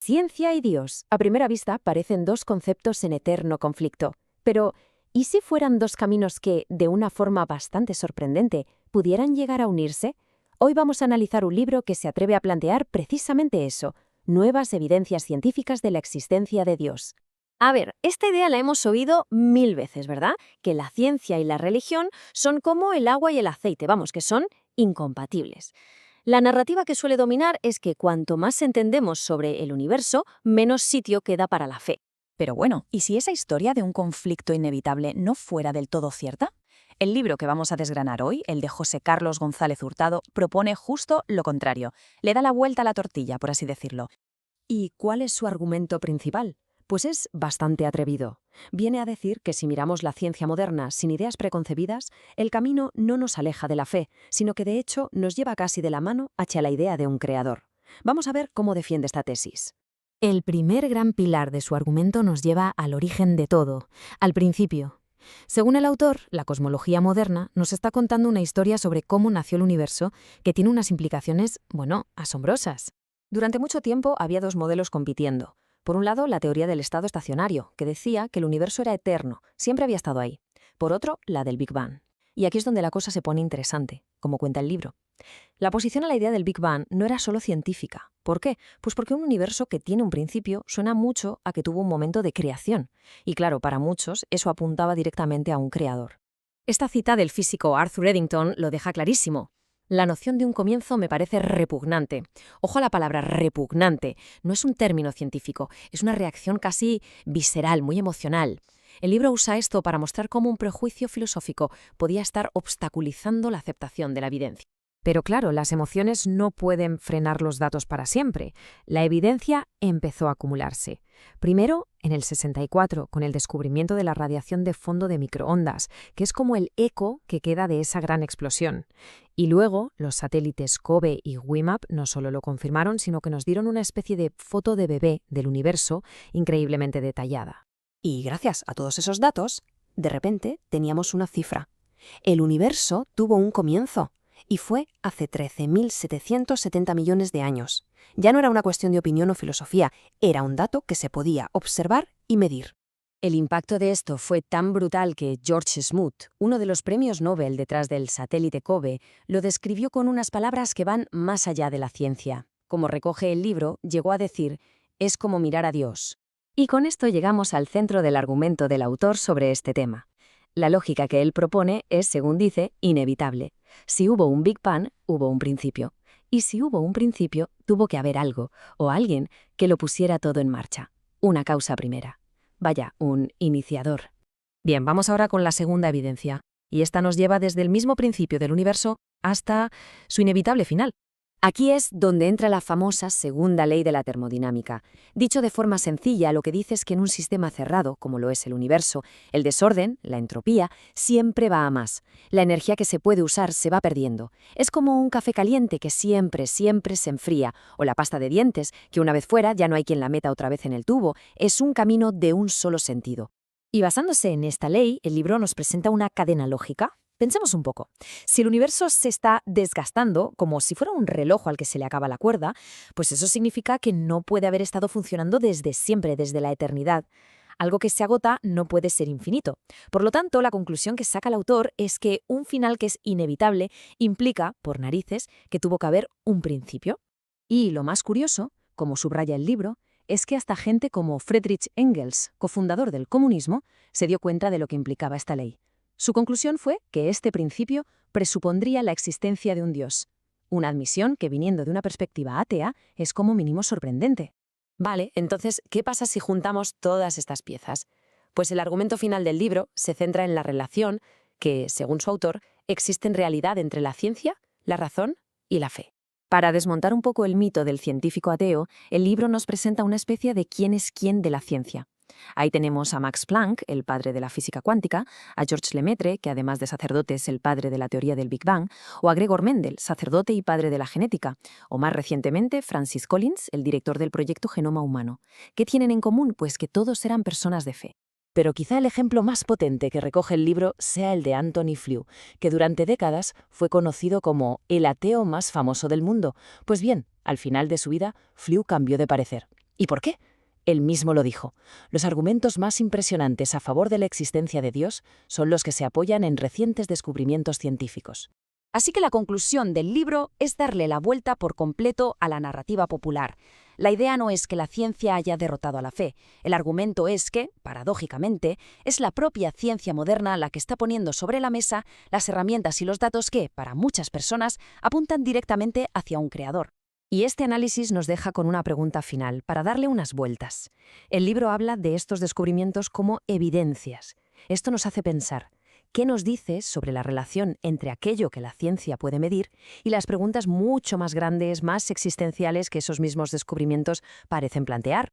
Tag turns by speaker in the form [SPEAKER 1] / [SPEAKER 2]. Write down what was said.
[SPEAKER 1] Ciencia y Dios, a primera vista, parecen dos conceptos en eterno conflicto. Pero, ¿y si fueran dos caminos que, de una forma bastante sorprendente, pudieran llegar a unirse? Hoy vamos a analizar un libro que se atreve a plantear precisamente eso: nuevas evidencias científicas de la existencia de Dios. A ver, esta idea la hemos oído mil veces, ¿verdad? Que la ciencia y la religión son como el agua y el aceite, vamos, que son incompatibles. La narrativa que suele dominar es que cuanto más entendemos sobre el universo, menos sitio queda para la fe.
[SPEAKER 2] Pero bueno, ¿y si esa historia de un conflicto inevitable no fuera del todo cierta? El libro que vamos a desgranar hoy, el de José Carlos González Hurtado, propone justo lo contrario. Le da la vuelta a la tortilla, por así decirlo.
[SPEAKER 1] ¿Y cuál es su argumento principal? Pues es bastante atrevido. Viene a decir que si miramos la ciencia moderna sin ideas preconcebidas, el camino no nos aleja de la fe, sino que de hecho nos lleva casi de la mano hacia la idea de un creador. Vamos a ver cómo defiende esta tesis. El primer gran pilar de su argumento nos lleva al origen de todo, al principio. Según el autor, la cosmología moderna nos está contando una historia sobre cómo nació el universo que tiene unas implicaciones, bueno, asombrosas. Durante mucho tiempo había dos modelos compitiendo. Por un lado, la teoría del estado estacionario, que decía que el universo era eterno, siempre había estado ahí. Por otro, la del Big Bang. Y aquí es donde la cosa se pone interesante, como cuenta el libro. La oposición a la idea del Big Bang no era solo científica. ¿Por qué? Pues porque un universo que tiene un principio suena mucho a que tuvo un momento de creación. Y claro, para muchos eso apuntaba directamente a un creador. Esta cita del físico Arthur Eddington lo deja clarísimo. La noción de un comienzo me parece repugnante. Ojo a la palabra repugnante. No es un término científico, es una reacción casi visceral, muy emocional. El libro usa esto para mostrar cómo un prejuicio filosófico podía estar obstaculizando la aceptación de la evidencia. Pero claro, las emociones no pueden frenar los datos para siempre. La evidencia empezó a acumularse. Primero, en el 64, con el descubrimiento de la radiación de fondo de microondas, que es como el eco que queda de esa gran explosión. Y luego, los satélites COBE y WIMAP no solo lo confirmaron, sino que nos dieron una especie de foto de bebé del universo increíblemente detallada. Y gracias a todos esos datos, de repente teníamos una cifra. El universo tuvo un comienzo. Y fue hace 13.770 millones de años. Ya no era una cuestión de opinión o filosofía, era un dato que se podía observar y medir. El impacto de esto fue tan brutal que George Smoot, uno de los premios Nobel detrás del satélite COBE, lo describió con unas palabras que van más allá de la ciencia. Como recoge el libro, llegó a decir: «Es como mirar a Dios». Y con esto llegamos al centro del argumento del autor sobre este tema. La lógica que él propone es, según dice, inevitable. Si hubo un Big Bang, hubo un principio. Y si hubo un principio, tuvo que haber algo, o alguien, que lo pusiera todo en marcha. Una causa primera. Vaya, un iniciador. Bien, vamos ahora con la segunda evidencia. Y esta nos lleva desde el mismo principio del universo hasta su inevitable final. Aquí es donde entra la famosa segunda ley de la termodinámica. Dicho de forma sencilla, lo que dice es que en un sistema cerrado, como lo es el universo, el desorden, la entropía, siempre va a más. La energía que se puede usar se va perdiendo. Es como un café caliente que siempre se enfría, o la pasta de dientes, que una vez fuera ya no hay quien la meta otra vez en el tubo. Es un camino de un solo sentido. Y basándose en esta ley, el libro nos presenta una cadena lógica. Pensemos un poco. Si el universo se está desgastando, como si fuera un reloj al que se le acaba la cuerda, pues eso significa que no puede haber estado funcionando desde siempre, desde la eternidad. Algo que se agota no puede ser infinito. Por lo tanto, la conclusión que saca el autor es que un final que es inevitable implica, por narices, que tuvo que haber un principio. Y lo más curioso, como subraya el libro, es que hasta gente como Friedrich Engels, cofundador del comunismo, se dio cuenta de lo que implicaba esta ley. Su conclusión fue que este principio presupondría la existencia de un Dios. Una admisión que, viniendo de una perspectiva atea, es como mínimo sorprendente. Vale, entonces, ¿qué pasa si juntamos todas estas piezas? Pues el argumento final del libro se centra en la relación que, según su autor, existe en realidad entre la ciencia, la razón y la fe. Para desmontar un poco el mito del científico ateo, el libro nos presenta una especie de quién es quién de la ciencia. Ahí tenemos a Max Planck, el padre de la física cuántica, a Georges Lemaitre, que además de sacerdote es el padre de la teoría del Big Bang, o a Gregor Mendel, sacerdote y padre de la genética, o más recientemente Francis Collins, el director del proyecto Genoma Humano. ¿Qué tienen en común? Pues que todos eran personas de fe. Pero quizá el ejemplo más potente que recoge el libro sea el de Antony Flew, que durante décadas fue conocido como el ateo más famoso del mundo. Pues bien, al final de su vida, Flew cambió de parecer.
[SPEAKER 2] ¿Y por qué? Él mismo lo dijo. Los argumentos más impresionantes a favor de la existencia de Dios son los que se apoyan en recientes descubrimientos científicos. Así que la conclusión del libro es darle la vuelta por completo a la narrativa popular. La idea no es que la ciencia haya derrotado a la fe. El argumento es que, paradójicamente, es la propia ciencia moderna la que está poniendo sobre la mesa las herramientas y los datos que, para muchas personas, apuntan directamente hacia un creador.
[SPEAKER 1] Y este análisis nos deja con una pregunta final, para darle unas vueltas. El libro habla de estos descubrimientos como evidencias. Esto nos hace pensar, ¿qué nos dice sobre la relación entre aquello que la ciencia puede medir y las preguntas mucho más grandes, más existenciales que esos mismos descubrimientos parecen plantear?